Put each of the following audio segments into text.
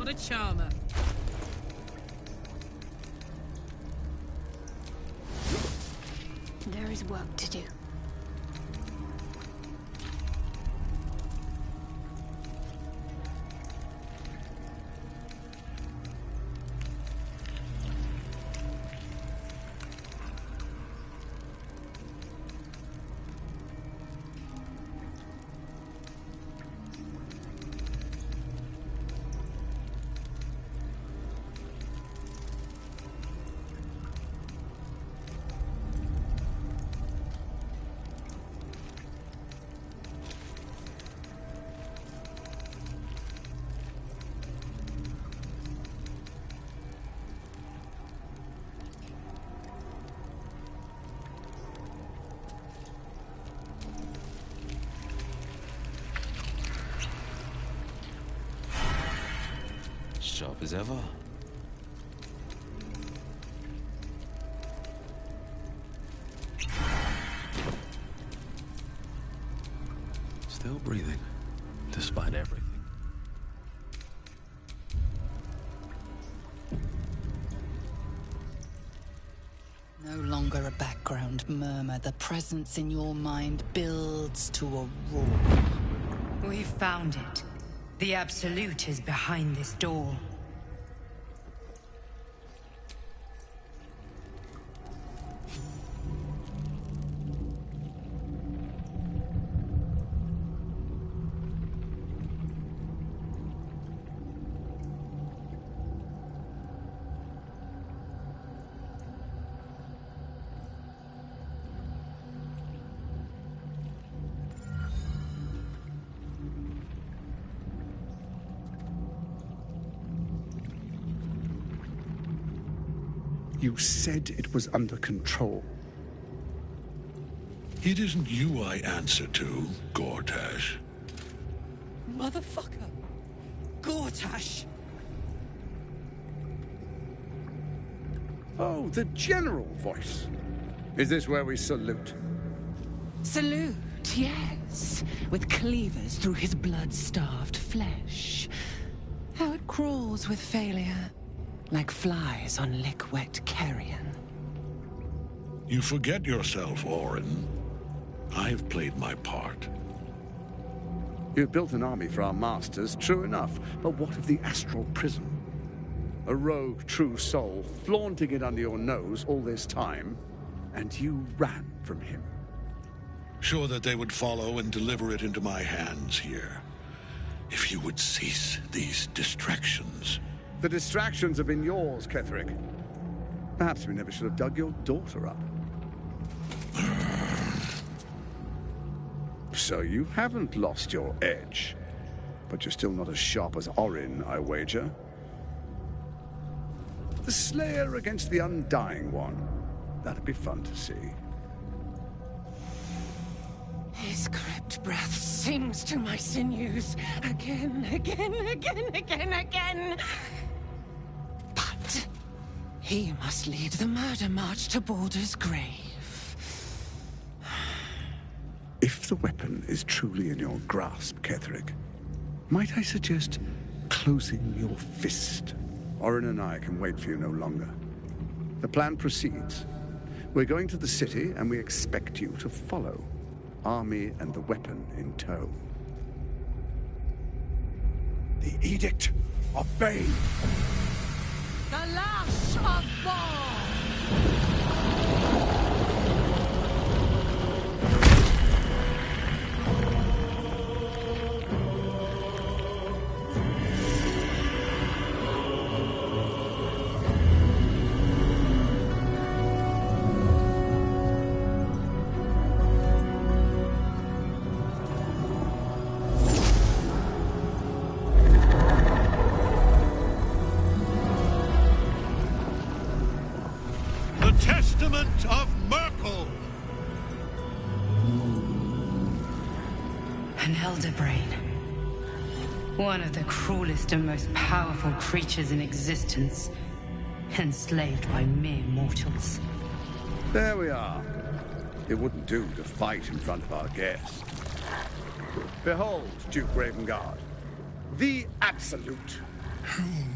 What a charmer. There is work to do. Sharp as ever. Still breathing, despite everything. No longer a background murmur. The presence in your mind builds to a roar. We found it. The Absolute is behind this door. You said it was under control. It isn't you I answer to, Gortash. Motherfucker! Gortash! Oh, the general voice. Is this where we salute? Salute, yes. With cleavers through his blood-starved flesh. How it crawls with failure. Like flies on lick-wet carrion. You forget yourself, Orin. I've played my part. You've built an army for our masters, true enough. But what of the astral prison? A rogue true soul flaunting it under your nose all this time, and you ran from him. Sure that they would follow and deliver it into my hands here. If you would cease these distractions. The distractions have been yours, Ketherick. Perhaps we never should have dug your daughter up. So you haven't lost your edge. But you're still not as sharp as Orin, I wager. The Slayer against the Undying One. That'd be fun to see. His crypt breath sings to my sinews. Again, again, again, again, again. But he must lead the murder march to Baldur's grave. If the weapon is truly in your grasp, Ketherick, might I suggest closing your fist? Orin and I can wait for you no longer. The plan proceeds. We're going to the city, and we expect you to follow. Army and the weapon in tow. The Edict of Bane! The Lash of Ball! Testament of Merkel! An elder brain. One of the cruelest and most powerful creatures in existence. Enslaved by mere mortals. There we are. It wouldn't do to fight in front of our guest. Behold, Duke Ravengard. The Absolute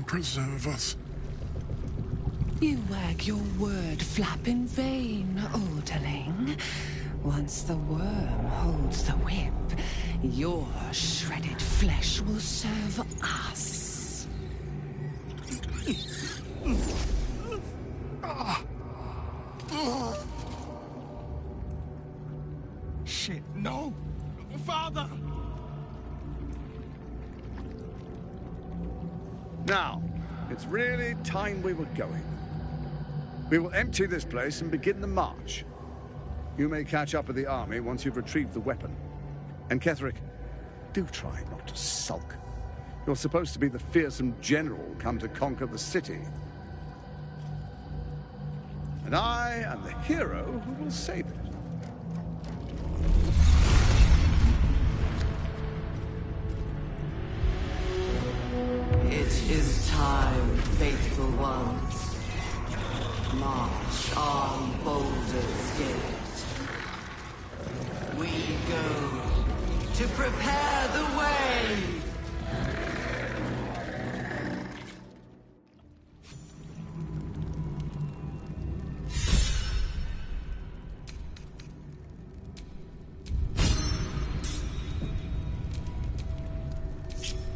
Preserve us. You wag your word flap in vain, Alderling. Once the worm holds the whip, your shredded flesh will serve us. Shit, no! Father! Now, it's really time we were going. We will empty this place and begin the march. You may catch up with the army once you've retrieved the weapon. And Ketherick, do try not to sulk. You're supposed to be the fearsome general come to conquer the city. And I am the hero who will save it. It is time, faithful ones. March on Baldur's Gate. We go to prepare the way.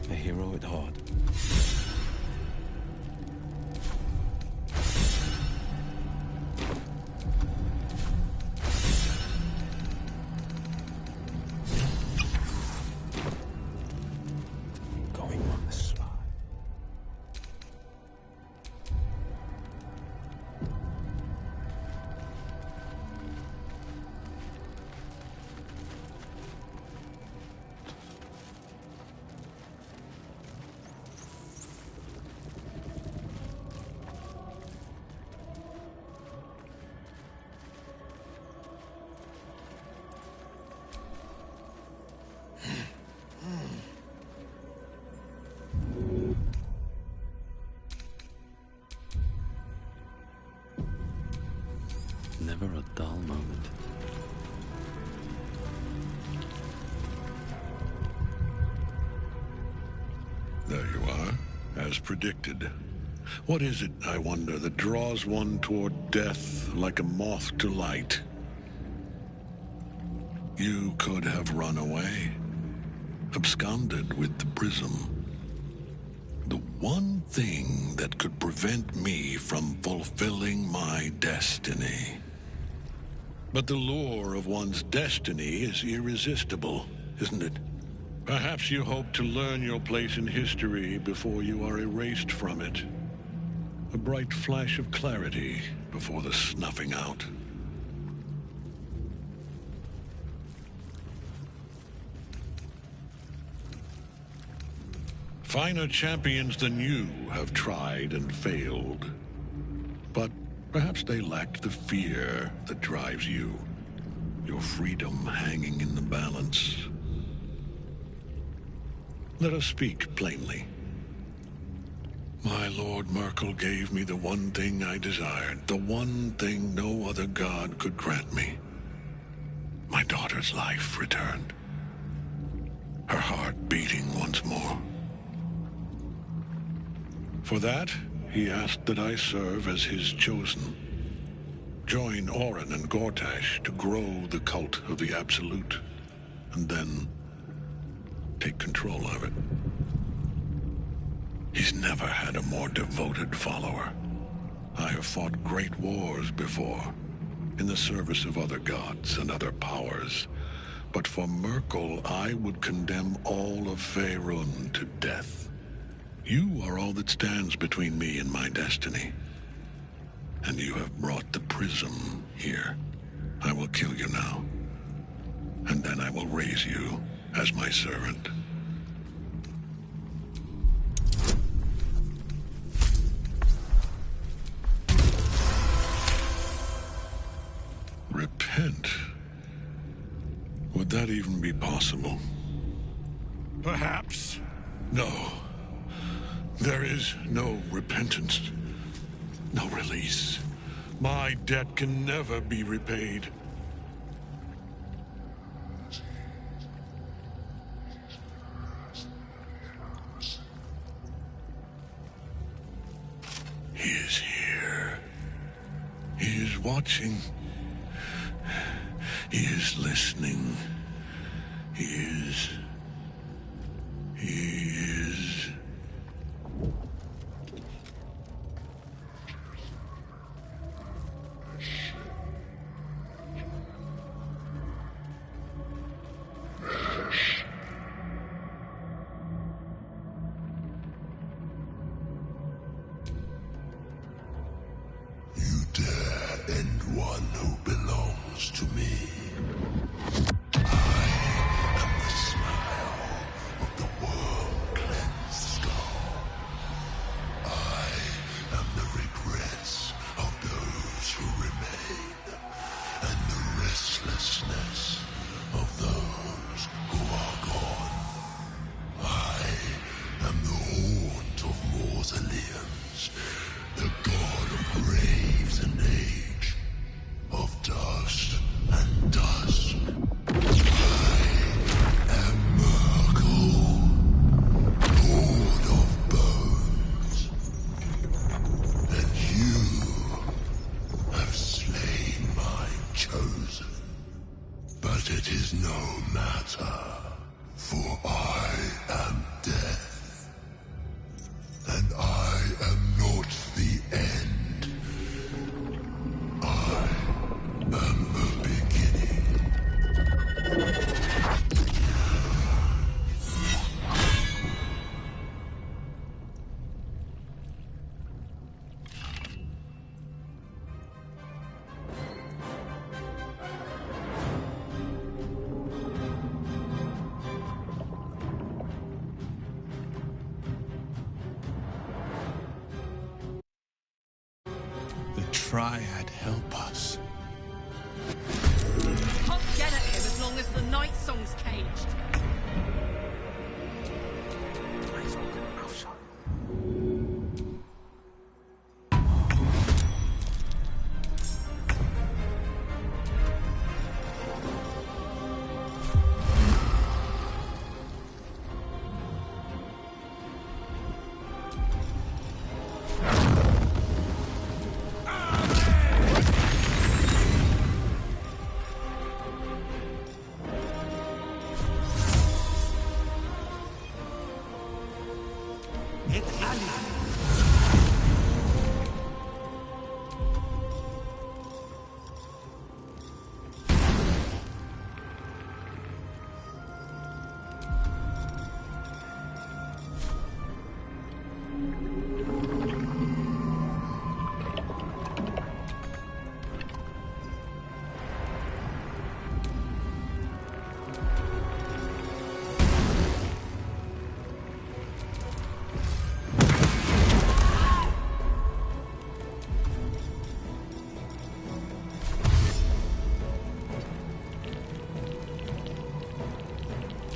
A hero at heart. Going on the sly. Never a dull moment. There you are, as predicted. What is it, I wonder, that draws one toward death like a moth to light? You could have run away, absconded with the prism. The one thing that could prevent me from fulfilling my destiny. But the lure of one's destiny is irresistible, isn't it? Perhaps you hope to learn your place in history before you are erased from it. A bright flash of clarity before the snuffing out. Finer champions than you have tried and failed. But perhaps they lacked the fear that drives you. Your freedom hanging in the balance. Let us speak plainly. My Lord Merkel gave me the one thing I desired, the one thing no other god could grant me. My daughter's life returned. Her heart beating once more. For that, he asked that I serve as his chosen. Join Orin and Gortash to grow the cult of the Absolute, and then take control of it. He's never had a more devoted follower. I have fought great wars before, in the service of other gods and other powers. But for Merkel, I would condemn all of Faerun to death. You are all that stands between me and my destiny. And you have brought the prism here. I will kill you now. And then I will raise you as my servant. Repent? Would that even be possible? Perhaps. No. There is no repentance. No release. My debt can never be repaid. watching. He is listening. He is. You dare end one who belongs to me. I am the smile of the world-cleansed skull. I am the regrets of those who remain, and the restlessness of those who are gone. I am the haunt of mausoleums, the god of graves and age, of dust and dusk. I am Merkel, lord of bones, and you have slain my chosen. But it is no matter, for I am death, and I am not the end. I am the beginning. The Triad help us. Can't get at him as long as the night song's caged.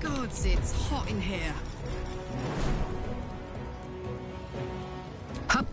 Gods, it's hot in here. Hup.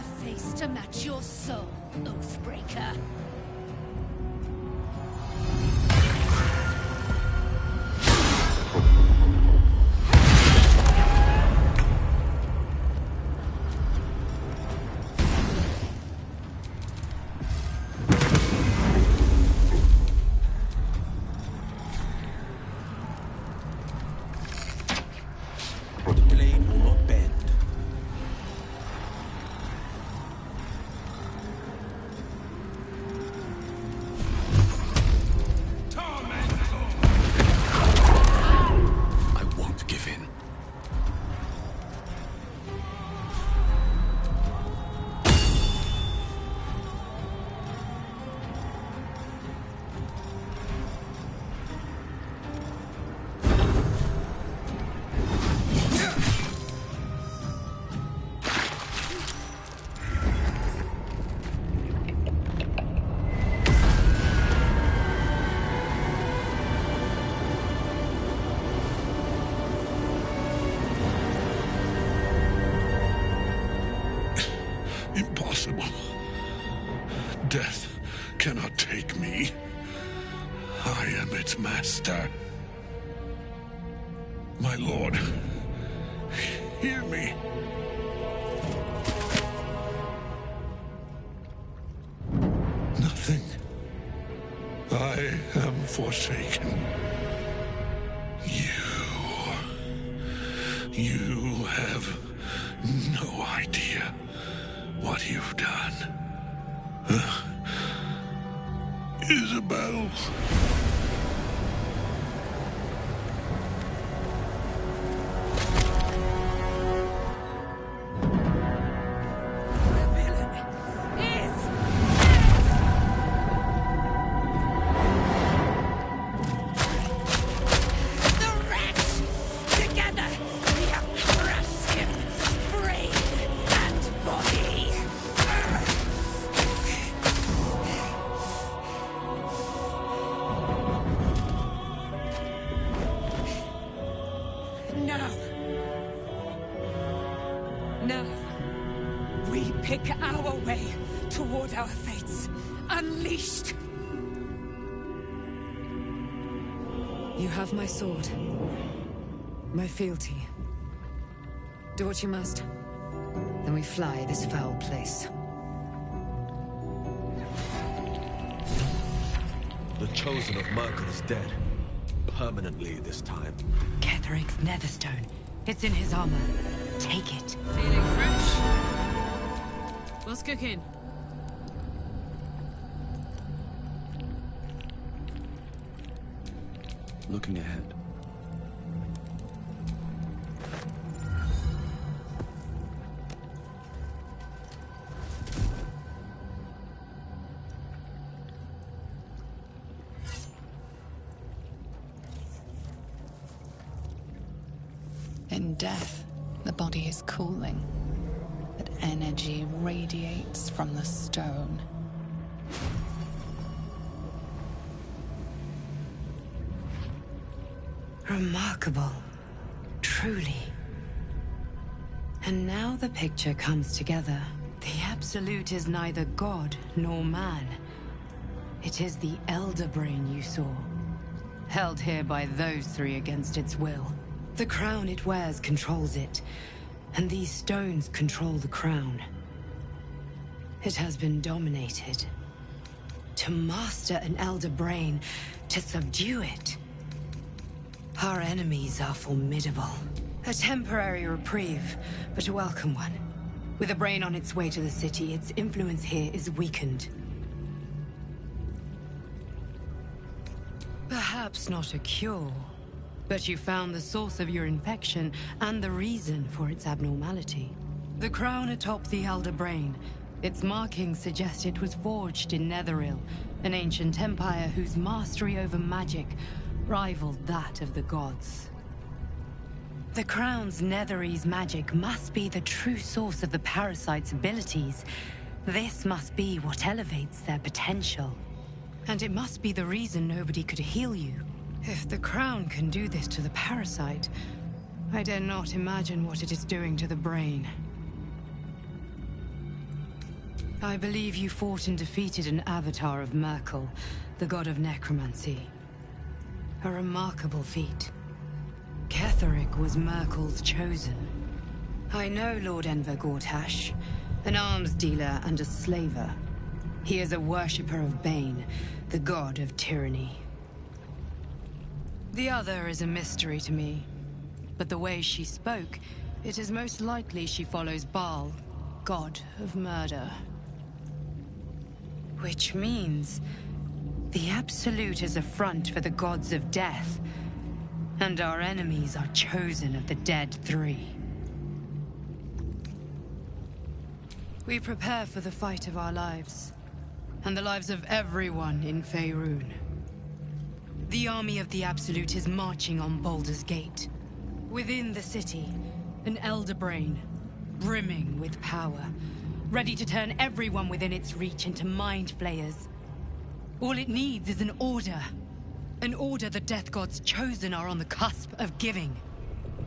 a face to match your soul, Oathbreaker. The blade will not bend. I won't give in. Impossible. Death cannot take me. I am its master. My lord, hear me. Nothing. I am forsaken. You have no idea what you've done. Isabel. Now, we pick our way toward our fates, unleashed. You have my sword. My fealty. Do what you must. Then we fly this foul place. The chosen of Merkel is dead. Permanently this time. Ketheric's netherstone. It's in his armor. Take it. Feeling fresh? What's cooking? Looking ahead. In death, the body is cooling, but energy radiates from the stone. Remarkable. Truly. And now the picture comes together. The Absolute is neither god nor man. It is the Elder Brain you saw. Held here by those three against its will. The crown it wears controls it, and these stones control the crown. It has been dominated. To master an Elder Brain, to subdue it. Our enemies are formidable. A temporary reprieve, but a welcome one. With a brain on its way to the city, its influence here is weakened. Perhaps not a cure, but you found the source of your infection and the reason for its abnormality. The crown atop the Elder Brain. Its markings suggest it was forged in Netheril, an ancient empire whose mastery over magic rivaled that of the gods. The crown's Netherese magic must be the true source of the parasite's abilities. This must be what elevates their potential. And it must be the reason nobody could heal you. If the crown can do this to the parasite, I dare not imagine what it is doing to the brain. I believe you fought and defeated an avatar of Merkel, the god of necromancy. A remarkable feat. Ketheric was Merkel's chosen. I know Lord Enver Gortash, an arms dealer and a slaver. He is a worshipper of Bane, the god of tyranny. The other is a mystery to me, but the way she spoke, it is most likely she follows Baal, god of murder. Which means the Absolute is a front for the gods of death, and our enemies are chosen of the Dead Three. We prepare for the fight of our lives, and the lives of everyone in Faerun. The army of the Absolute is marching on Baldur's Gate. Within the city, an Elder Brain, brimming with power, ready to turn everyone within its reach into mind flayers. All it needs is an order. An order the Death God's chosen are on the cusp of giving.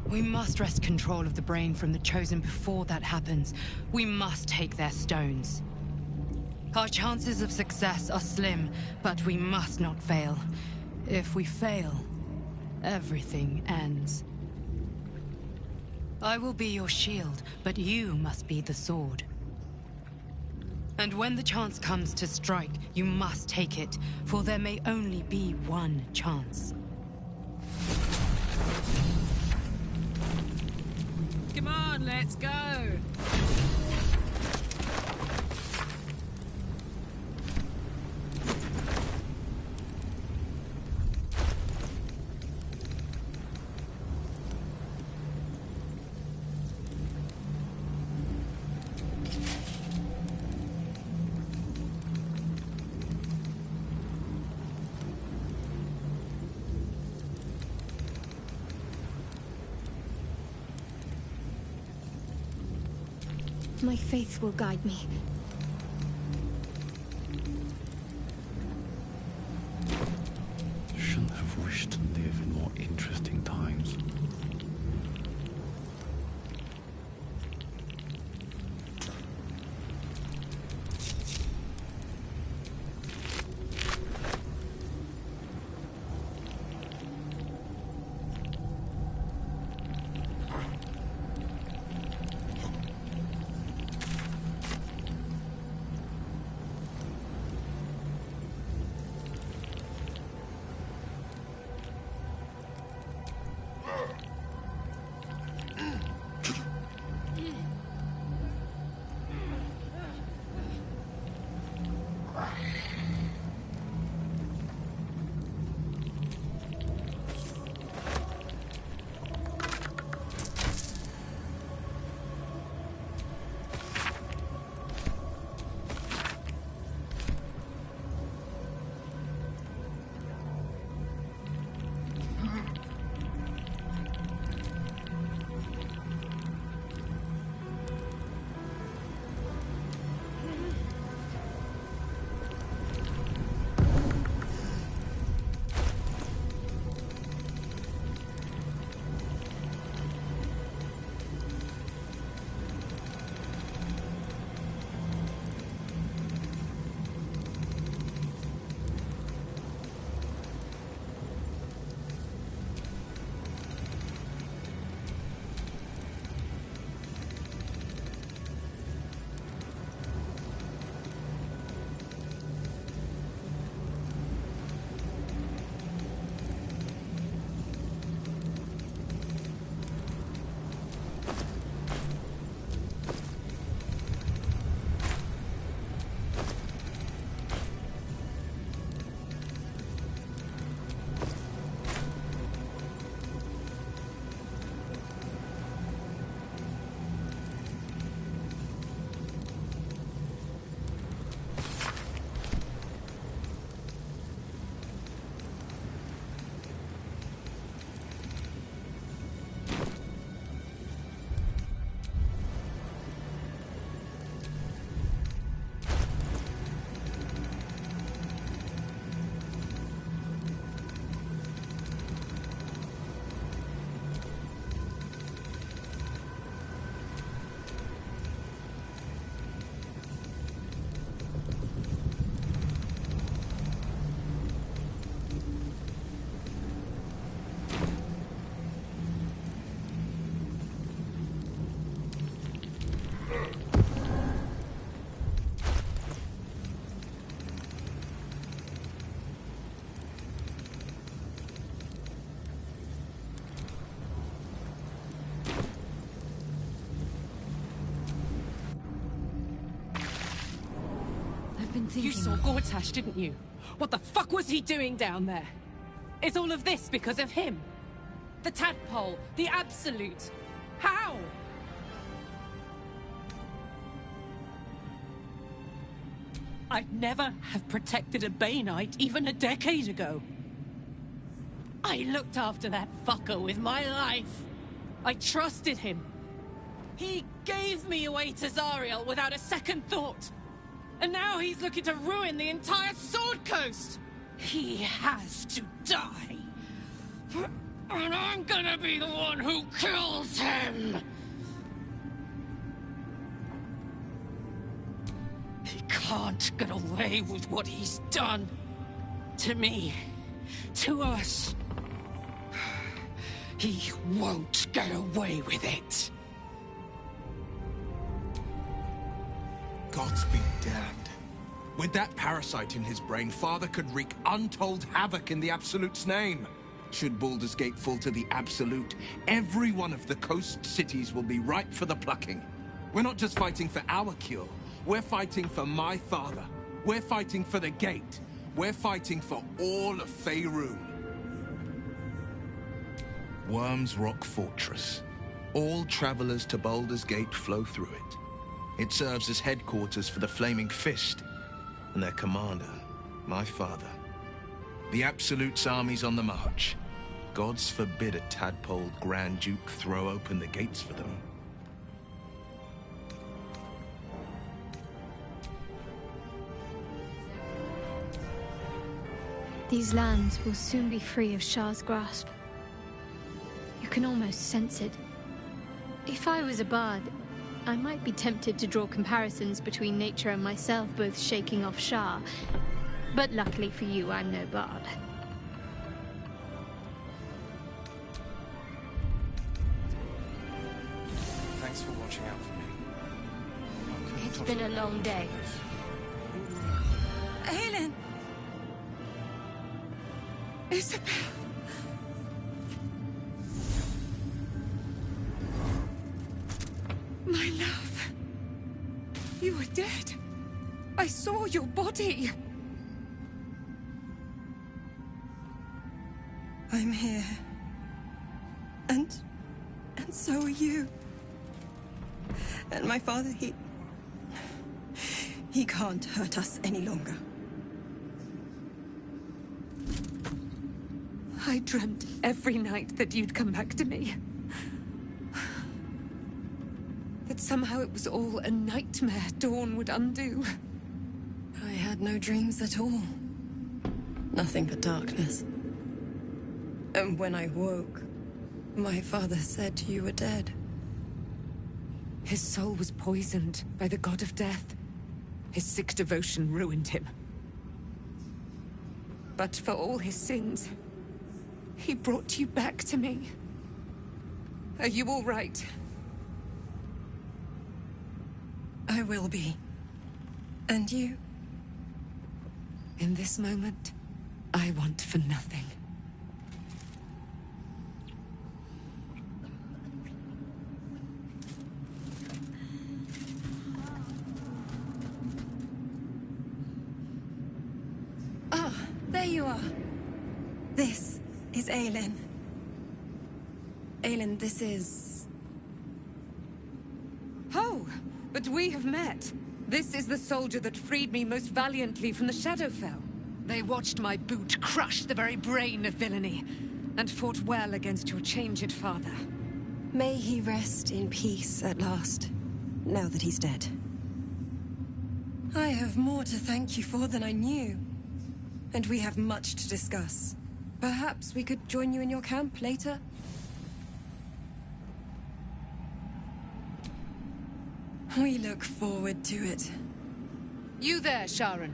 We must wrest control of the brain from the chosen before that happens. We must take their stones. Our chances of success are slim, but we must not fail. If we fail, everything ends. I will be your shield, but you must be the sword. And when the chance comes to strike, you must take it, for there may only be one chance. Come on, let's go! My faith will guide me. Shouldn't have wished to live in more interesting times. been thinking. You saw Gortash, didn't you? What the fuck was he doing down there? Is all of this because of him? The tadpole, the Absolute. How? I'd never have protected a Bay Knight even a decade ago. I looked after that fucker with my life. I trusted him. He gave me away to Zariel without a second thought. And now he's looking to ruin the entire Sword Coast. He has to die. And I'm gonna be the one who kills him. He can't get away with what he's done. To me. To us. He won't get away with it. Gods be damned. With that parasite in his brain, Father could wreak untold havoc in the Absolute's name. Should Baldur's Gate fall to the Absolute, every one of the coast cities will be ripe for the plucking. We're not just fighting for our cure. We're fighting for my father. We're fighting for the Gate. We're fighting for all of Faerun. Worm's Rock Fortress. All travelers to Baldur's Gate flow through it. It serves as headquarters for the Flaming Fist, and their commander, my father. The Absolute's army's on the march. Gods forbid a tadpole Grand Duke throw open the gates for them. These lands will soon be free of Shah's grasp. You can almost sense it. If I was a bard, I might be tempted to draw comparisons between nature and myself both shaking off Shah. But luckily for you, I'm no bard. Thanks for watching out for me. It's been a long day. Aelin! Isabel! My love. You were dead. I saw your body. I'm here. And so are you. And my father, he can't hurt us any longer. I dreamt every night that you'd come back to me. That somehow it was all a nightmare Dawn would undo. I had no dreams at all. Nothing but darkness. And when I woke, my father said you were dead. His soul was poisoned by the god of death. His sick devotion ruined him. But for all his sins, he brought you back to me. Are you all right? I will be. And you? In this moment, I want for nothing. Ah, there you are. This is Aelin. Aelin, this is... Oh, but we have met. This is the soldier that freed me most valiantly from the Shadowfell. They watched my boot crush the very brain of villainy, and fought well against your changed father. May he rest in peace at last, now that he's dead. I have more to thank you for than I knew. And we have much to discuss. Perhaps we could join you in your camp later? We look forward to it. You there, Sharon.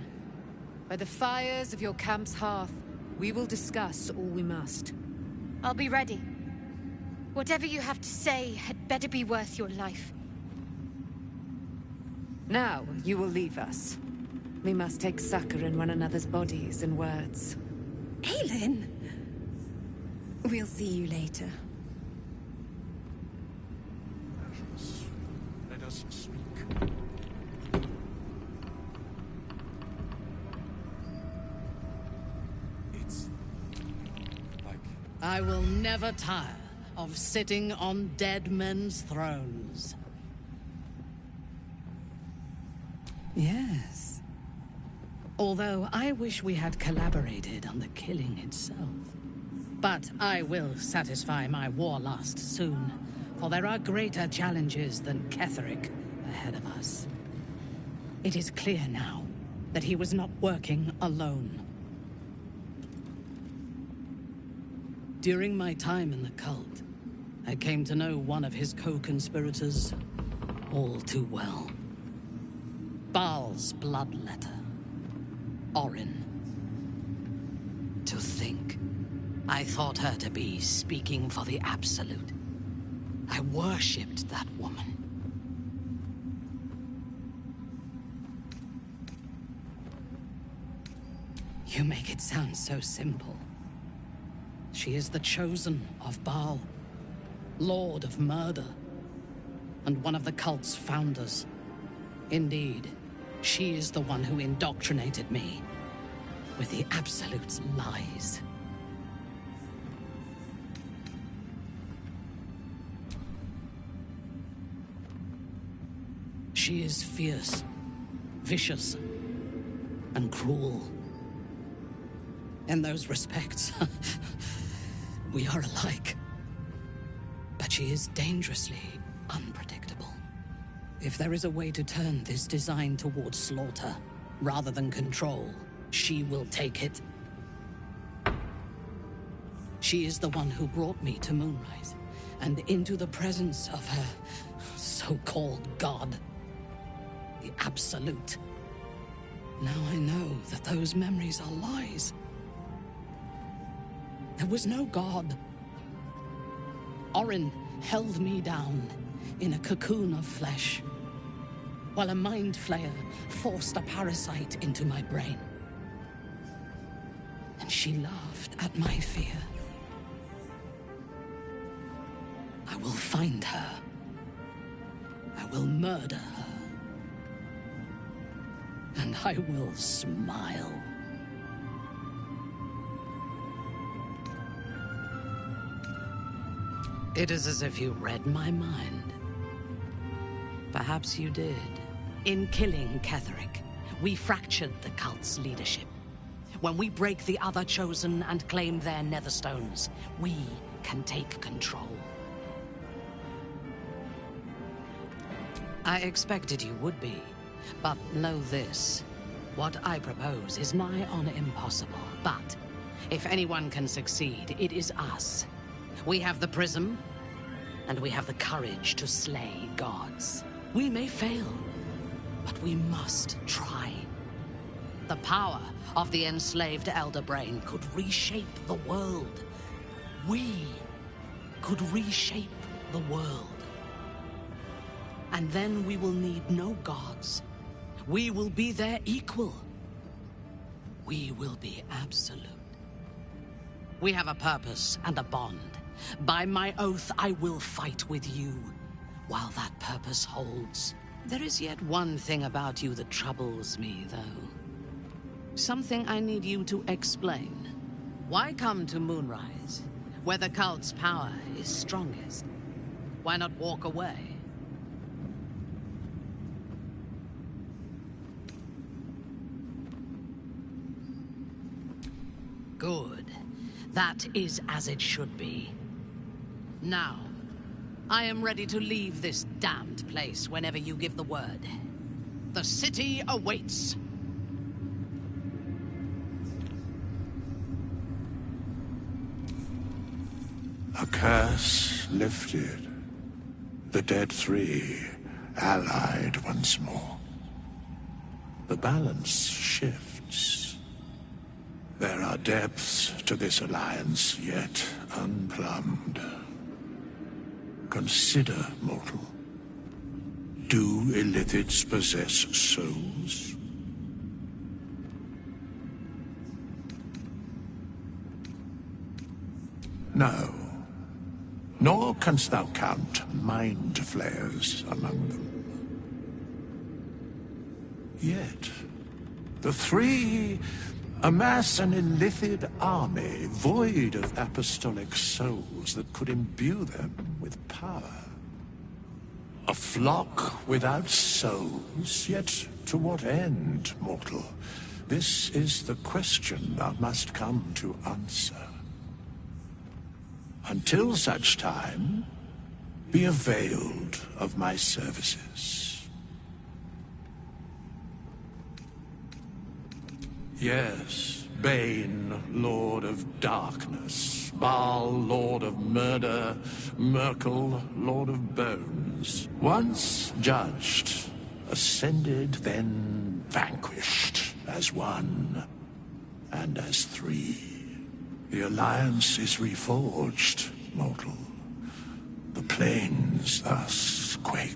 By the fires of your camp's hearth, we will discuss all we must. I'll be ready. Whatever you have to say had better be worth your life. Now, you will leave us. We must take succor in one another's bodies and words. Aelin! We'll see you later. Let us speak. I will never tire of sitting on dead men's thrones. Yes. Although I wish we had collaborated on the killing itself. But I will satisfy my warlust soon, for there are greater challenges than Ketheric ahead of us. It is clear now that he was not working alone. During my time in the cult, I came to know one of his co-conspirators all too well. Baal's bloodletter, Orin. To think, I thought her to be speaking for the Absolute. I worshipped that woman. You make it sound so simple. She is the chosen of Baal, Lord of Murder, and one of the cult's founders. Indeed, she is the one who indoctrinated me with the Absolute's lies. She is fierce, vicious, and cruel. In those respects, we are alike. But she is dangerously unpredictable. If there is a way to turn this design towards slaughter, rather than control, she will take it. She is the one who brought me to Moonrise, and into the presence of her so-called god. The Absolute. Now I know that those memories are lies. There was no god. Orin held me down in a cocoon of flesh, while a mind flayer forced a parasite into my brain. And she laughed at my fear. I will find her. I will murder her. And I will smile. It is as if you read my mind. Perhaps you did. In killing Ketheric, we fractured the cult's leadership. When we break the other Chosen and claim their Netherstones, we can take control. I expected you would be, but know this. What I propose is nigh on impossible, but if anyone can succeed, it is us. We have the prism, and we have the courage to slay gods. We may fail, but we must try. The power of the enslaved Elder Brain could reshape the world. We could reshape the world. And then we will need no gods. We will be their equal. We will be absolute. We have a purpose and a bond. By my oath, I will fight with you, while that purpose holds. There is yet one thing about you that troubles me, though. Something I need you to explain. Why come to Moonrise, where the cult's power is strongest? Why not walk away? Good. That is as it should be. Now, I am ready to leave this damned place whenever you give the word. The city awaits. A curse lifted. The dead three allied once more. The balance shifts. There are depths to this alliance yet unplumbed. Consider, mortal. Do illithids possess souls? No. Nor canst thou count mind flayers among them. Yet, the three Amass an illithid army void of apostolic souls that could imbue them with power. A flock without souls, yet to what end, mortal? This is the question thou must come to answer. Until such time, be availed of my services. Yes, Bane, Lord of Darkness, Baal, Lord of Murder, Merkel, Lord of Bones. Once judged, ascended, then vanquished, as one, and as three. The alliance is reforged, mortal. The plains thus quake,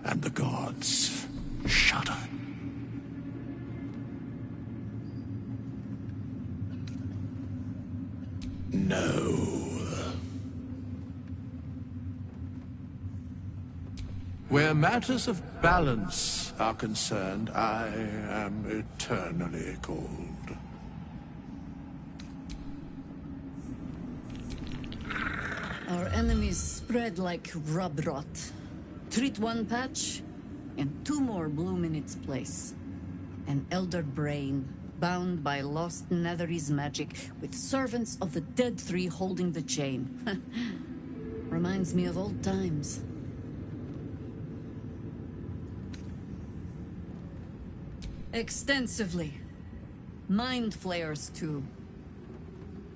and the gods shudder. No. Where matters of balance are concerned, I am eternally cold. Our enemies spread like rub rot. Treat one patch, and two more bloom in its place. An elder brain, bound by lost Netherese magic, with servants of the dead three holding the chain. Reminds me of old times. Extensively. Mind flayers, too.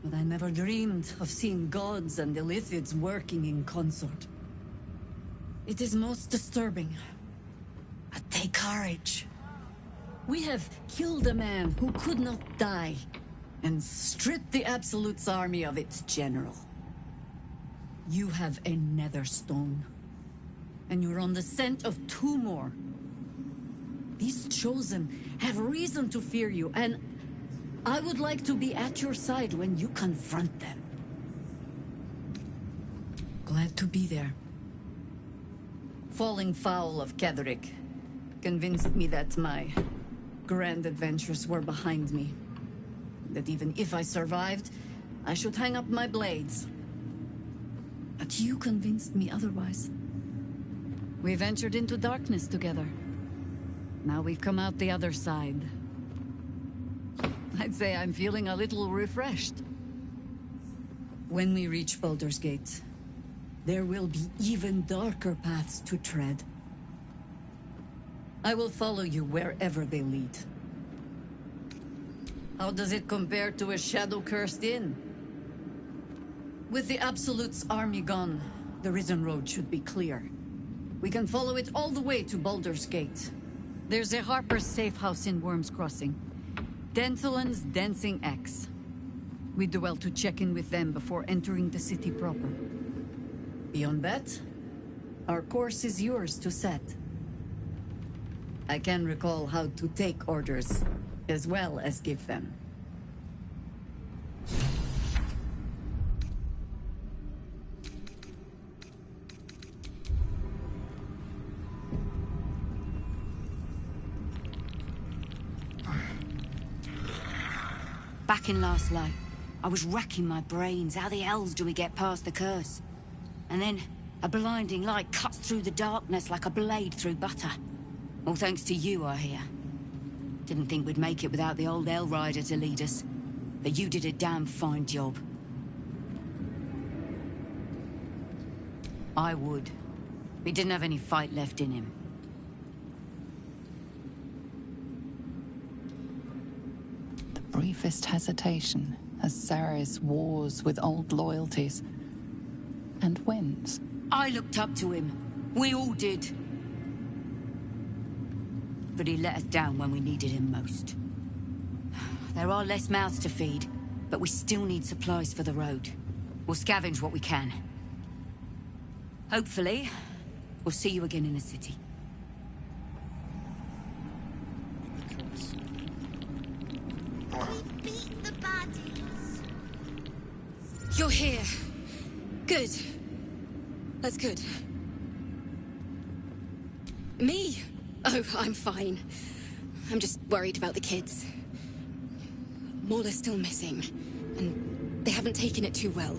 But I never dreamed of seeing gods and illithids working in consort. It is most disturbing. But take courage. We have killed a man who could not die, and stripped the Absolute's army of its general. You have a nether stone, and you're on the scent of two more. These Chosen have reason to fear you, and I would like to be at your side when you confront them. Glad to be there. Falling foul of Ketheric convinced me that my grand adventures were behind me. That even if I survived, I should hang up my blades. But you convinced me otherwise. We ventured into darkness together. Now we've come out the other side. I'd say I'm feeling a little refreshed. When we reach Baldur's Gate, there will be even darker paths to tread. I will follow you wherever they lead. How does it compare to a shadow-cursed inn? With the Absolute's army gone, the Risen Road should be clear. We can follow it all the way to Baldur's Gate. There's a Harper's safe house in Worm's Crossing. Denthalen's Dancing Axe. We do well to check in with them before entering the city proper. Beyond that, our course is yours to set. I can recall how to take orders, as well as give them. Back in last light, I was racking my brains. How the hells do we get past the curse? And then, a blinding light cuts through the darkness like a blade through butter. All thanks to you, I hear. Didn't think we'd make it without the old Hell Rider to lead us. But you did a damn fine job. I would. He didn't have any fight left in him. Briefest hesitation as Ceres wars with old loyalties and wins. I looked up to him. We all did. But he let us down when we needed him most. There are less mouths to feed, but we still need supplies for the road. We'll scavenge what we can. Hopefully, we'll see you again in the city. We beat the baddies. You're here. Good. That's good. Me? Oh, I'm fine. I'm just worried about the kids. Maul is still missing, and they haven't taken it too well.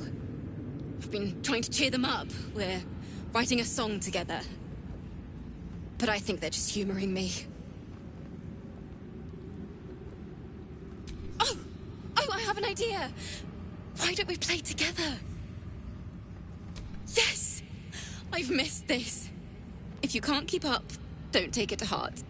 I've been trying to cheer them up. We're writing a song together. But I think they're just humoring me. Oh! Oh, I have an idea! Why don't we play together? Yes! I've missed this. If you can't keep up, don't take it to heart.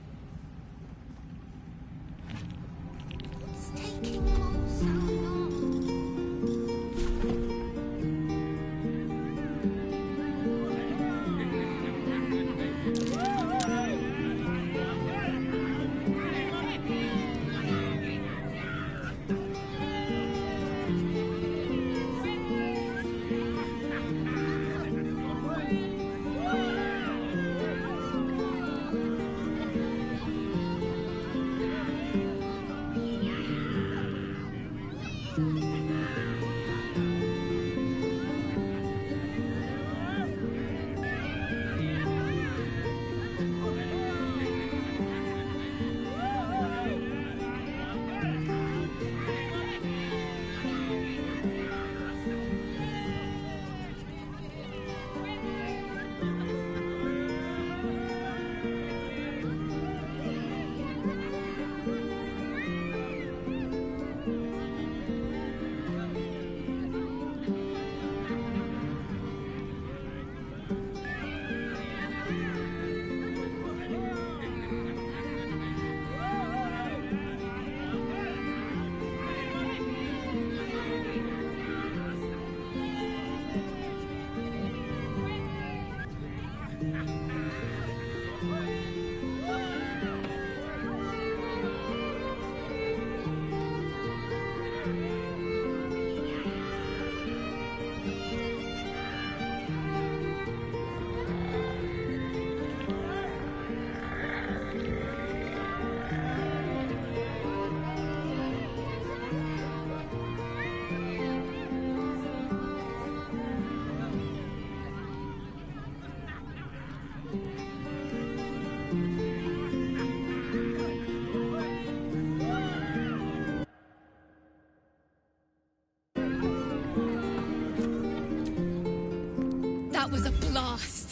That was a blast.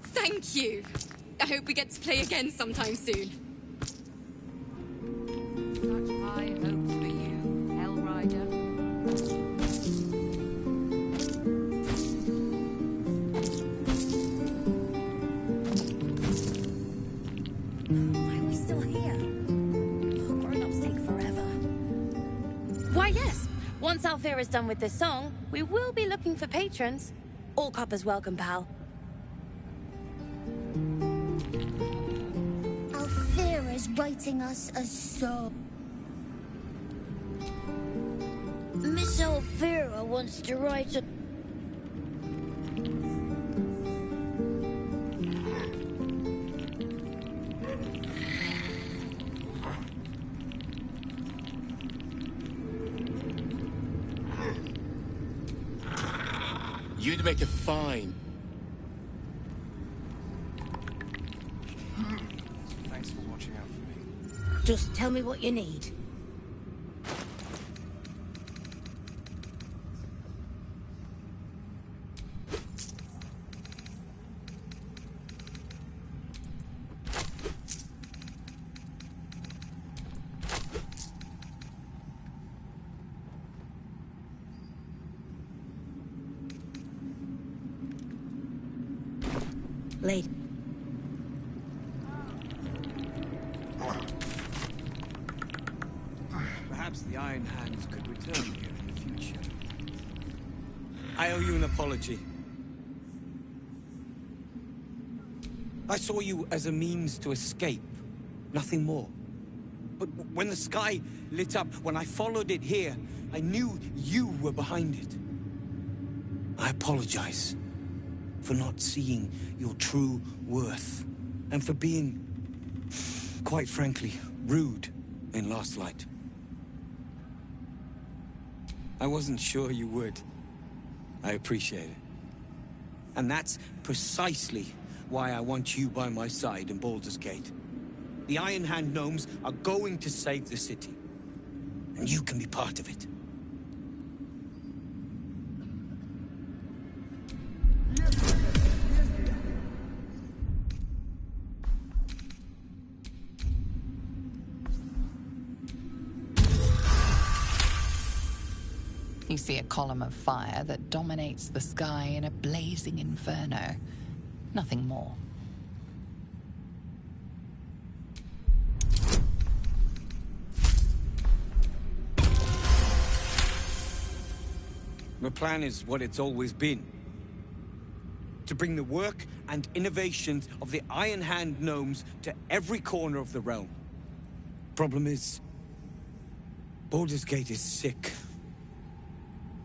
Thank you. I hope we get to play again sometime soon. Such high hopes for you, Hell Rider. Why are we still here? Oh, grown-ups take forever. Why, yes. Once Alfira's done with this song, we will be looking for patrons. All coppers welcome, pal. Alfira's writing us a song. Miss Alfira wants to write a... You'd make a fine. Thanks for watching out for me. Just tell me what you need. Lady. Perhaps the Iron Hands could return here in the future. I owe you an apology. I saw you as a means to escape, nothing more. But when the sky lit up, when I followed it here, I knew you were behind it. I apologize for not seeing your true worth, and for being, quite frankly, rude in Last Light. I wasn't sure you would. I appreciate it. And that's precisely why I want you by my side in Baldur's Gate. The Iron Hand gnomes are going to save the city. And you can be part of it. You see a column of fire that dominates the sky in a blazing inferno. Nothing more. The plan is what it's always been. To bring the work and innovations of the Iron Hand gnomes to every corner of the realm. Problem is, Baldur's Gate is sick.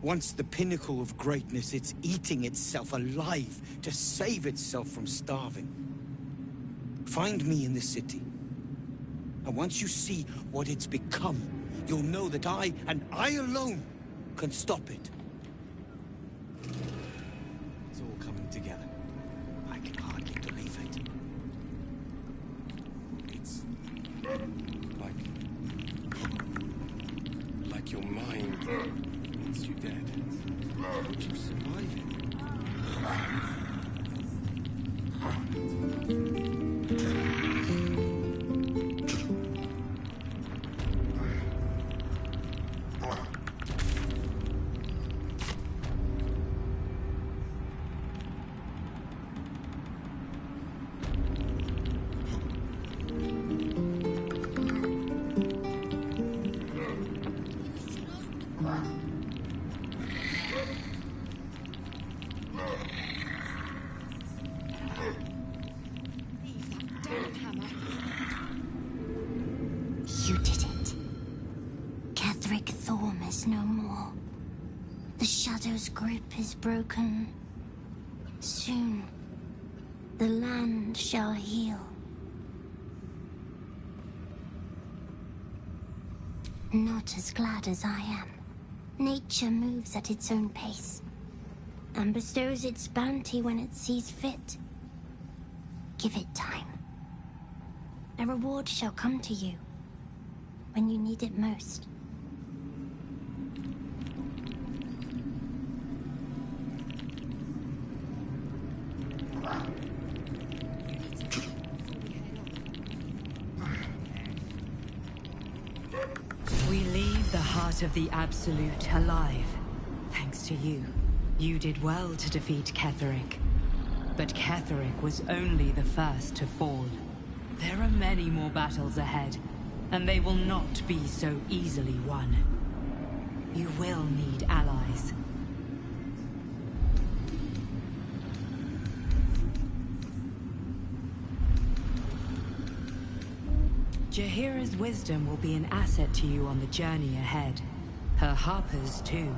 Once the pinnacle of greatness, it's eating itself alive to save itself from starving. Find me in the city. And once you see what it's become, you'll know that I, and I alone, can stop it. It's all coming together. I can hardly believe it. It's like your mind wants you dead. Would you survive it? You did it. Ketheric Thorm is no more. The Shadow's grip is broken. Soon, the land shall heal. Not as glad as I am. Nature moves at its own pace, and bestows its bounty when it sees fit. Give it time. A reward shall come to you when you need it most. We leave the heart of the Absolute alive, thanks to you. You did well to defeat Ketheric. But Ketheric was only the first to fall. There are many more battles ahead, and they will not be so easily won. You will need allies. Jaheira's wisdom will be an asset to you on the journey ahead. Her harpers, too.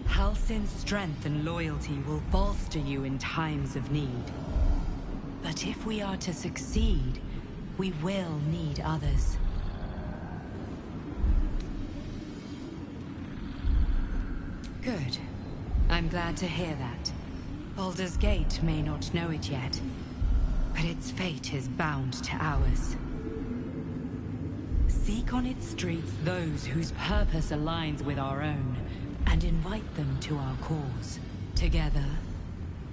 Halsin's strength and loyalty will bolster you in times of need. But if we are to succeed, we will need others. Good. I'm glad to hear that. Baldur's Gate may not know it yet, but its fate is bound to ours. Seek on its streets those whose purpose aligns with our own, and invite them to our cause. Together,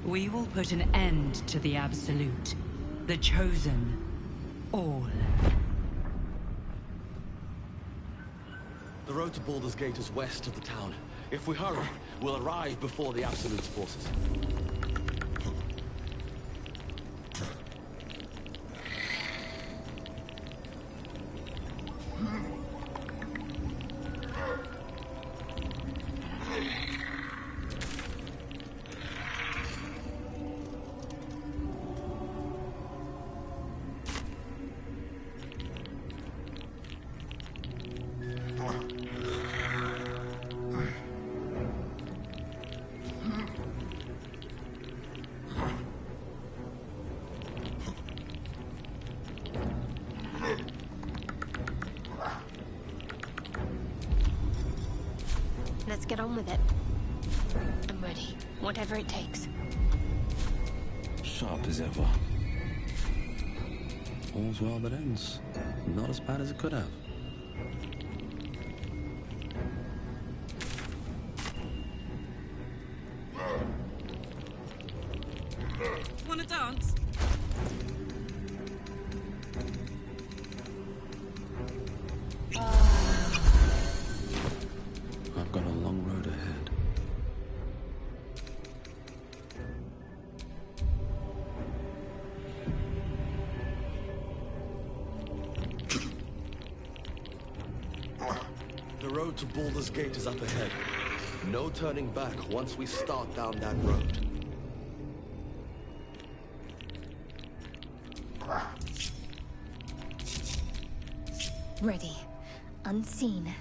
we will put an end to the Absolute, the Chosen, all. The road to Baldur's Gate is west of the town. If we hurry, we'll arrive before the Absolute's forces. Let's get on with it. I'm ready, whatever it takes. Sharp as ever. All's well that ends. Not as bad as it could have. Wanna dance? I've got a long road ahead. The road to Baldur's Gate is up ahead. No turning back once we start down that road. Ready. Unseen.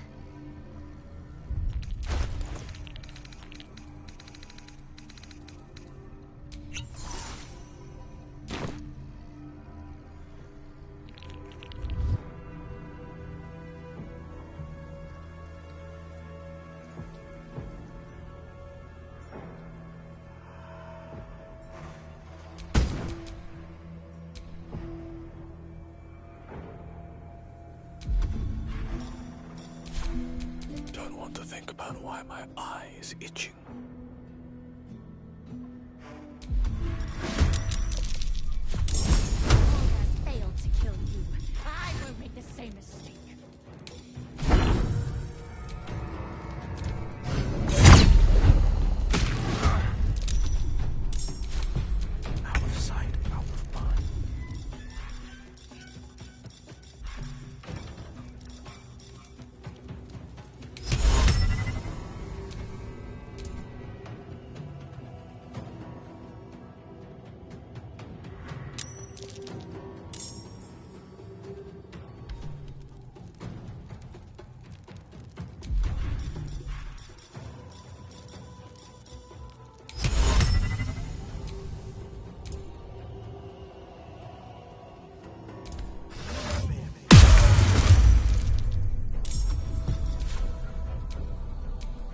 Don't want to think about why my eye is itching. Has failed to kill you. I won't make the same mistake. Out of sight, out of mind.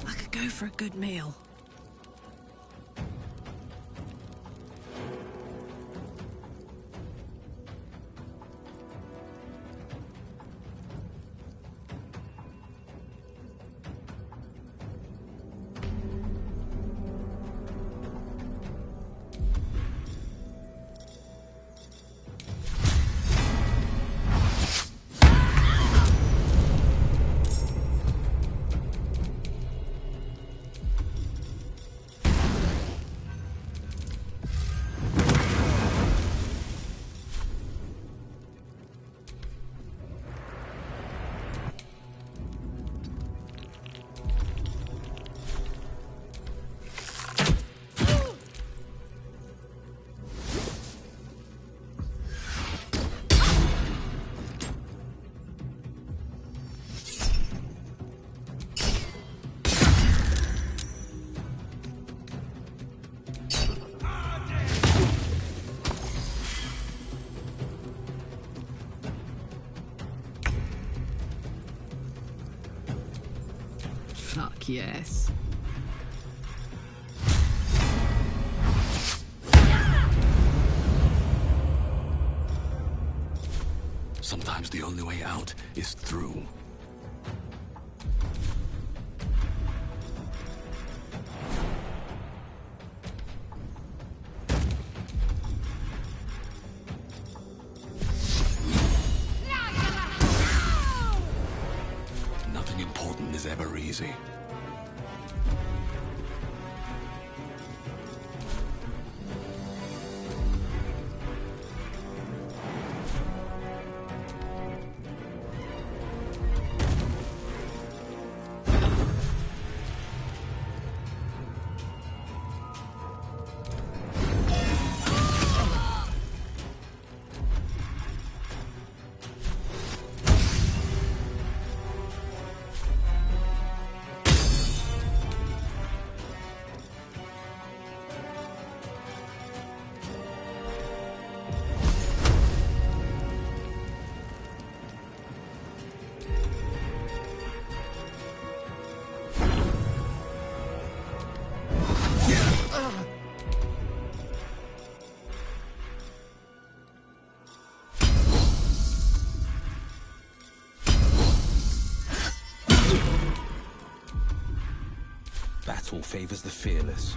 I could go for a good meal. Fuck yes. Sometimes the only way out is through. Nothing important is ever easy. Battle favors the fearless.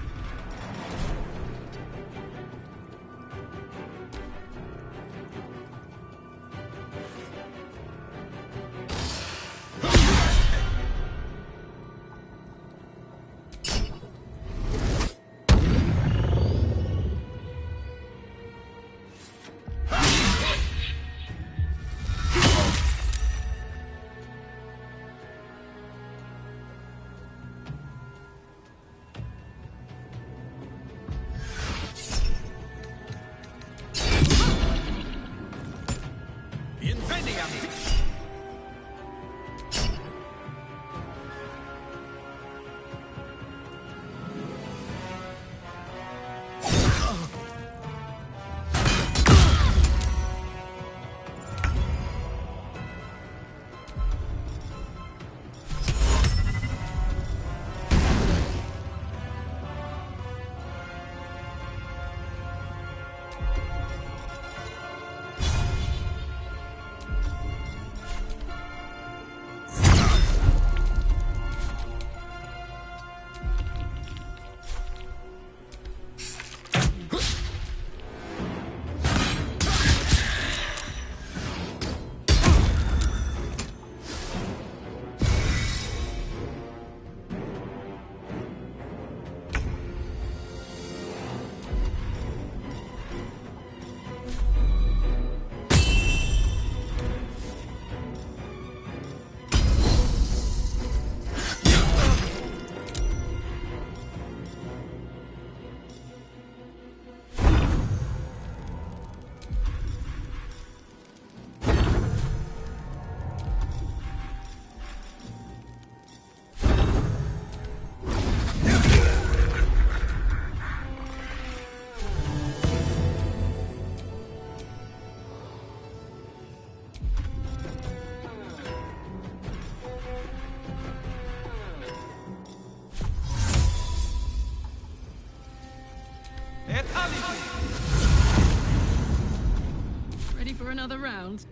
another round?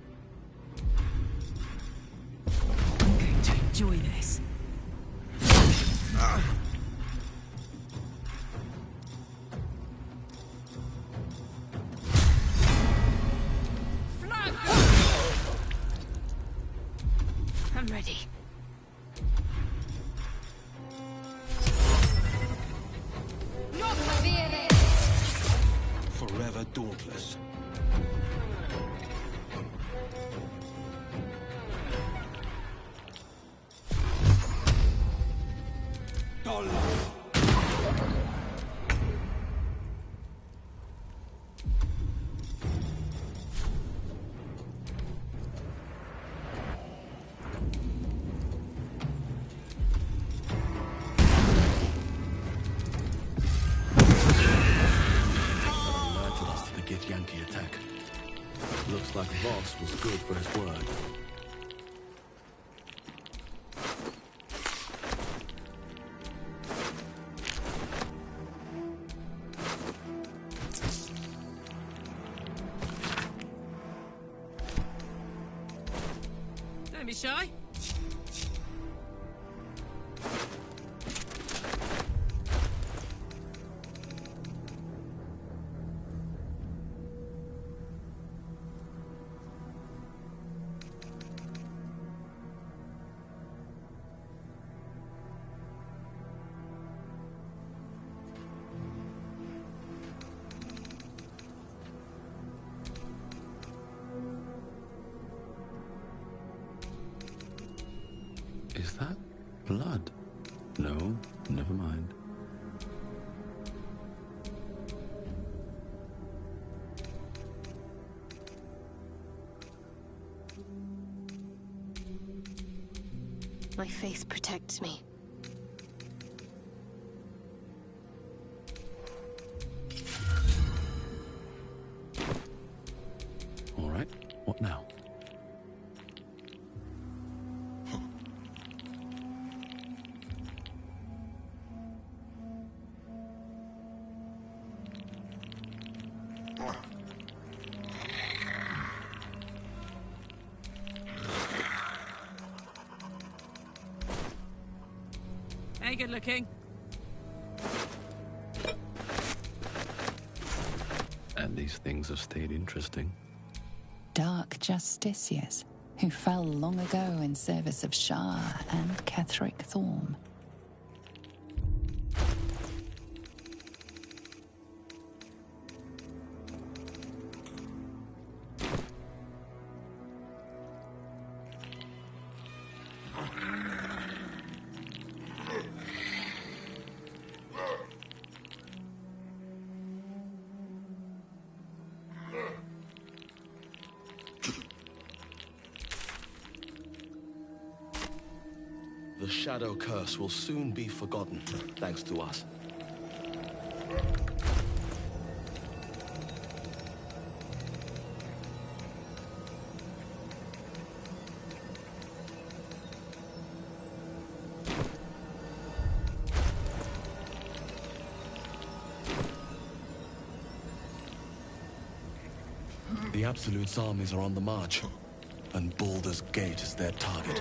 I'm going to enjoy this. I'm ready. Forever dauntless. Yankee attack. Looks like Voss was good for his word. Don't be shy. Is that blood? No, never mind. My faith protects me. All right, what now? Hey, good looking. And these things have stayed interesting. Dark justiciars who fell long ago in service of Shah and Ketheric Thorm. The Shadow Curse will soon be forgotten, thanks to us. The Absolute's armies are on the march, and Baldur's Gate is their target.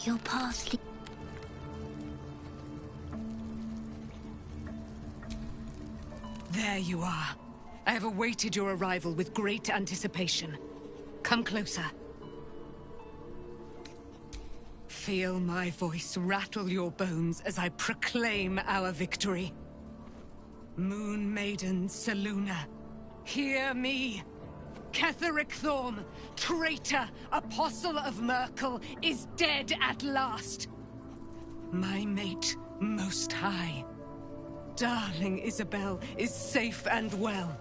Your parsley. There you are. I have awaited your arrival with great anticipation. Come closer. Feel my voice rattle your bones as I proclaim our victory. Moon Maiden Selûne, hear me. Ketheric Thorm, traitor, apostle of Myrkul, is dead at last. My mate, Most High. Darling Isabel is safe and well.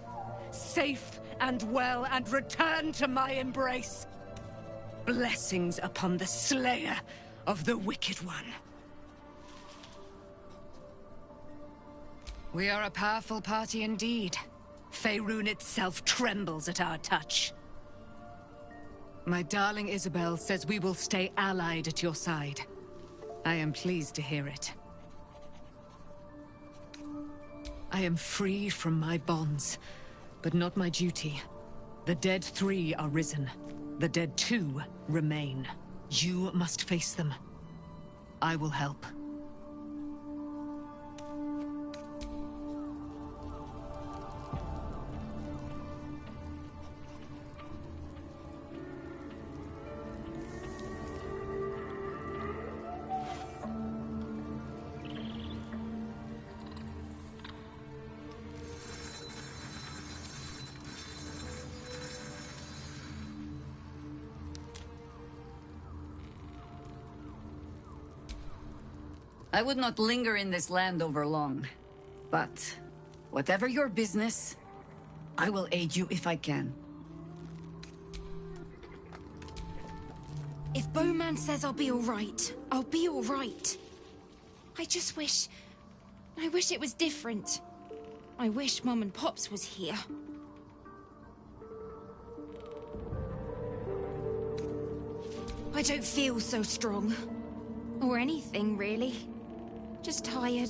Safe and well, and returned to my embrace. Blessings upon the Slayer of the Wicked One. We are a powerful party indeed. Faerun itself trembles at our touch. My darling Isabel says we will stay allied at your side. I am pleased to hear it. I am free from my bonds, but not my duty. The dead 3 are risen. The dead 2 remain. You must face them. I will help. I would not linger in this land over long. But, whatever your business, I will aid you if I can. If Bowman says I'll be alright, I'll be alright. I just wish... I wish it was different. I wish Mum and Pops was here. I don't feel so strong. Or anything, really. Just tired.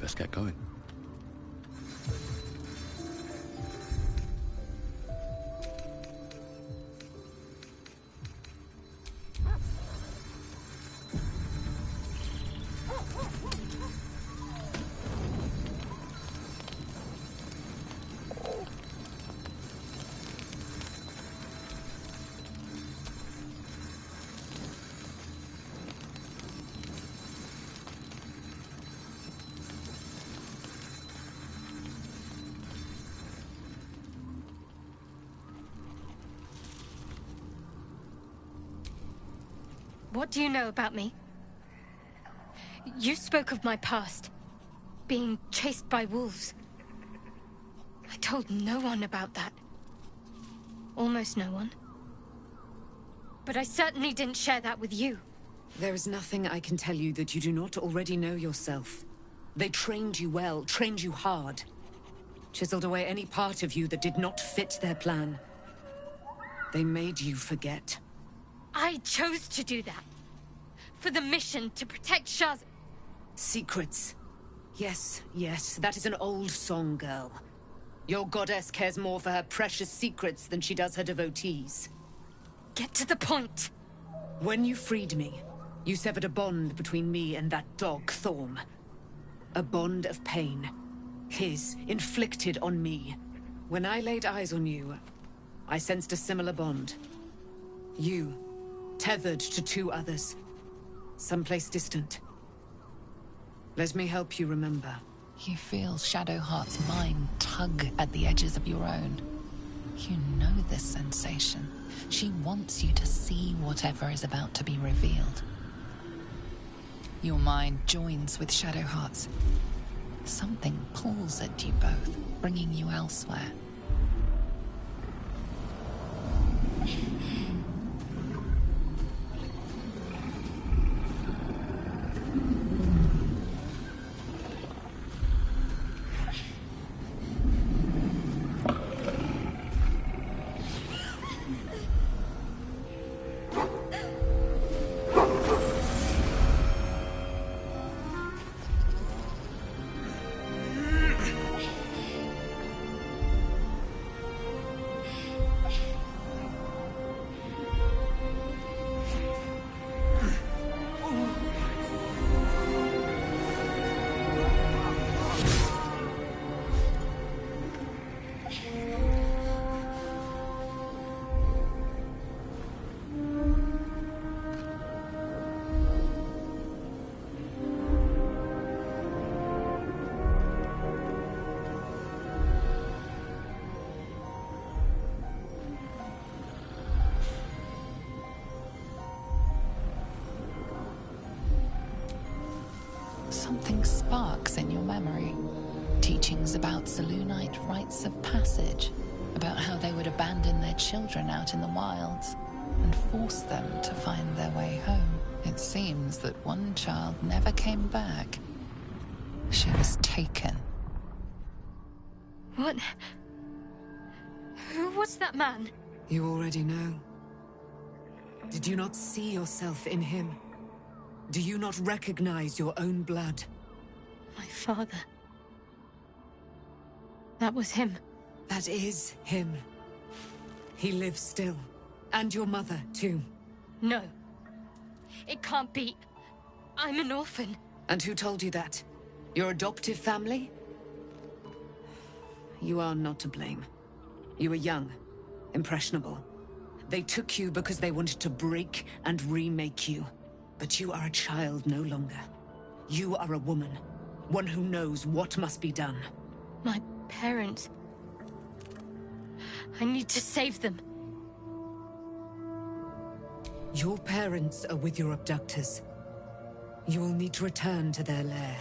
Let's get going. What do you know about me? You spoke of my past. Being chased by wolves. I told no one about that. Almost no one. But I certainly didn't share that with you. There is nothing I can tell you that you do not already know yourself. They trained you well, trained you hard. Chiseled away any part of you that did not fit their plan. They made you forget. I chose to do that. For the mission to protect Shaz... Secrets. Yes, yes, that is an old song, girl. Your goddess cares more for her precious secrets than she does her devotees. Get to the point. When you freed me, you severed a bond between me and that dog, Thorm. A bond of pain. His, inflicted on me. When I laid eyes on you, I sensed a similar bond. You, tethered to 2 others. Someplace distant. Let me help you remember. You feel Shadowheart's mind tug at the edges of your own. You know this sensation. She wants you to see whatever is about to be revealed. Your mind joins with Shadowheart's. Something pulls at you both, bringing you elsewhere. something sparks in your memory. Teachings about Selûnite rites of passage, about how they would abandon their children out in the wilds and force them to find their way home. It seems that one child never came back. She was taken. What? Who was that man? You already know. Did you not see yourself in him? Do you not recognize your own blood? My father. That was him. That is him. He lives still. And your mother, too. No. It can't be. I'm an orphan. And who told you that? Your adoptive family? You are not to blame. You were young, impressionable. They took you because they wanted to break and remake you. But you are a child no longer. You are a woman. One who knows what must be done. My parents. I need to save them. Your parents are with your abductors. You will need to return to their lair.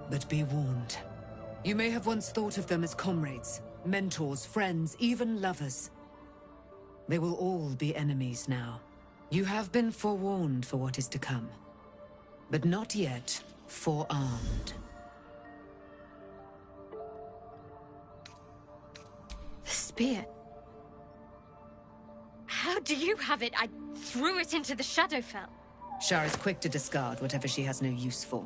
But be warned. You may have once thought of them as comrades, mentors, friends, even lovers. They will all be enemies now. You have been forewarned for what is to come, but not yet forearmed. The spear. How do you have it? I threw it into the Shadowfell. Shar is quick to discard whatever she has no use for.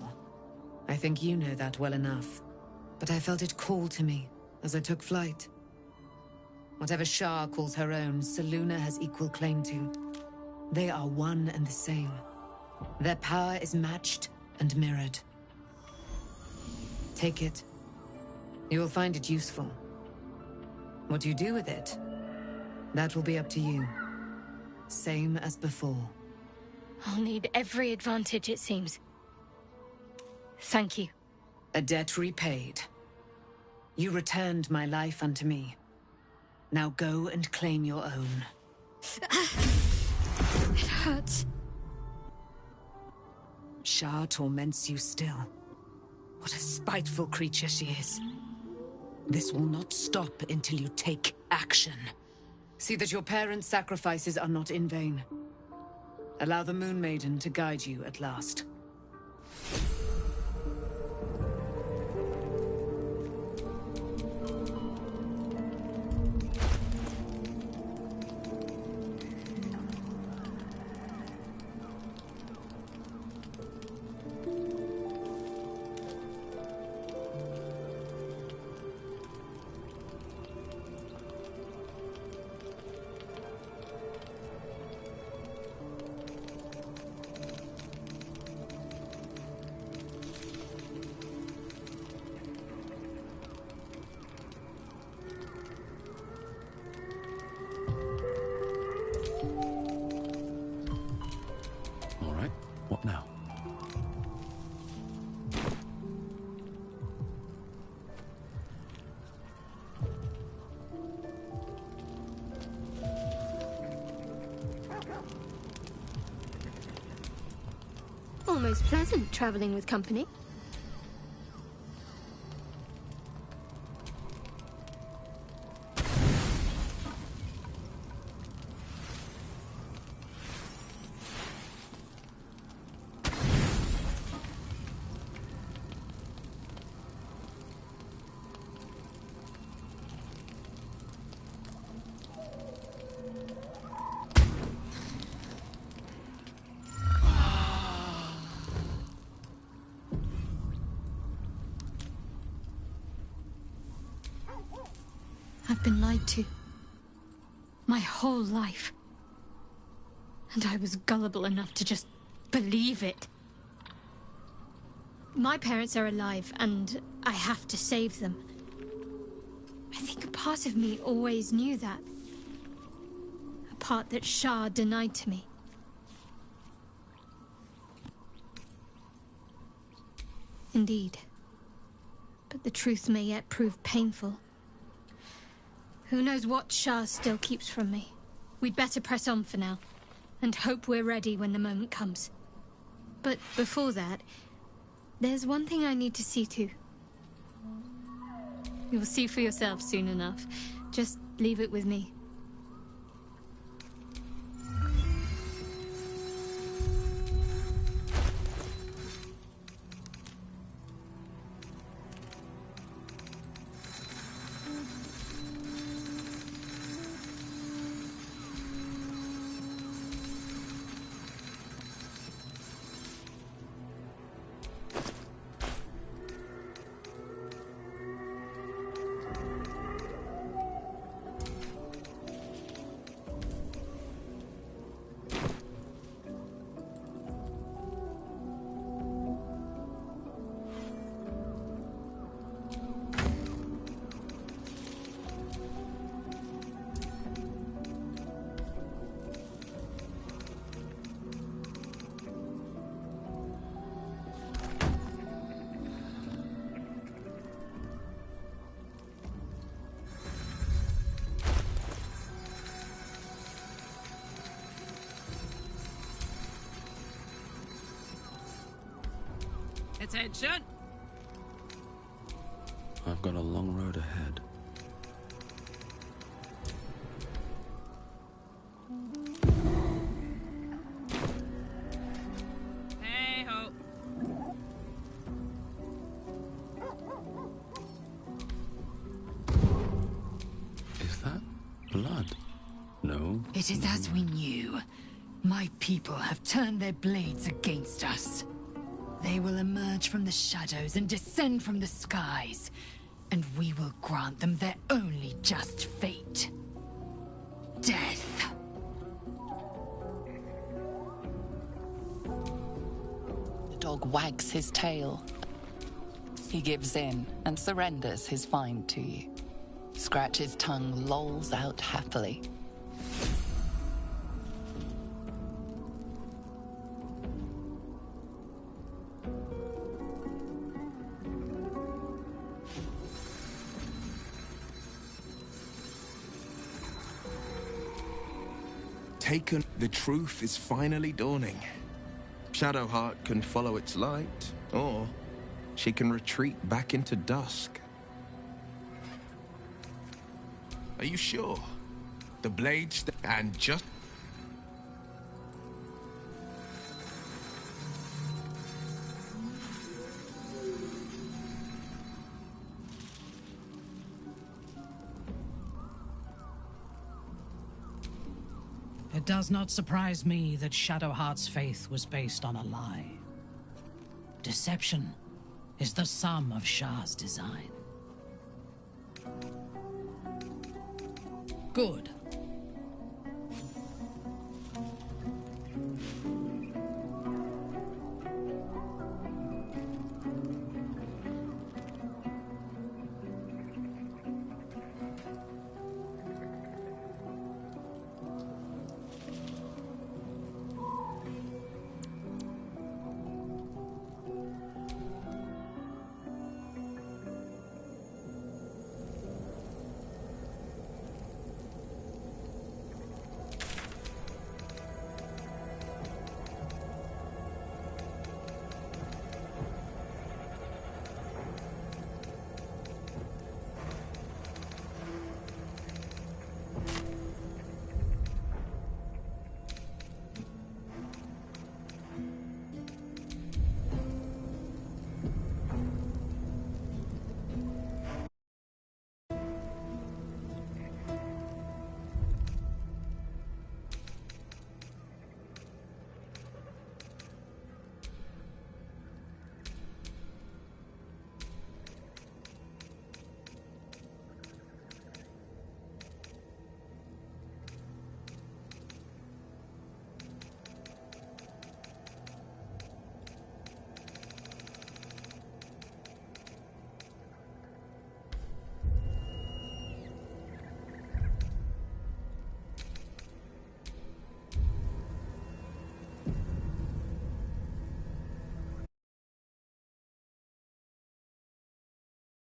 I think you know that well enough. But I felt it call to me as I took flight. Whatever Shar calls her own, Selûne has equal claim to. They are one and the same. Their power is matched and mirrored. Take it. You will find it useful. What you do with it, that will be up to you. Same as before. I'll need every advantage, it seems. Thank you. A debt repaid. You returned my life unto me. Now go and claim your own. It hurts. Shar torments you still. What a spiteful creature she is. This will not stop until you take action. See that your parents' sacrifices are not in vain. Allow the Moon Maiden to guide you at last. What now? Almost pleasant traveling with company. I've been lied to. My whole life. And I was gullible enough to just believe it. My parents are alive, and I have to save them. I think a part of me always knew that. A part that Shar denied to me. Indeed. But the truth may yet prove painful. Who knows what Shar still keeps from me? We'd better press on for now, and hope we're ready when the moment comes. But before that, There's one thing I need to see to. You'll see for yourself soon enough. Just leave it with me. Attention! I've got a long road ahead. Hey ho! Is that blood? No. It is as we knew. My people have turned their blades against us. They will emerge from the shadows and descend from the skies, and we will grant them their only just fate. Death. The dog wags his tail. He gives in and surrenders his find to you. Scratch's tongue lolls out happily. Taken, the truth is finally dawning. Shadowheart can follow its light, or she can retreat back into dusk. Are you sure? The blades and just... It does not surprise me that Shadowheart's faith was based on a lie. Deception is the sum of Shah's design. Good.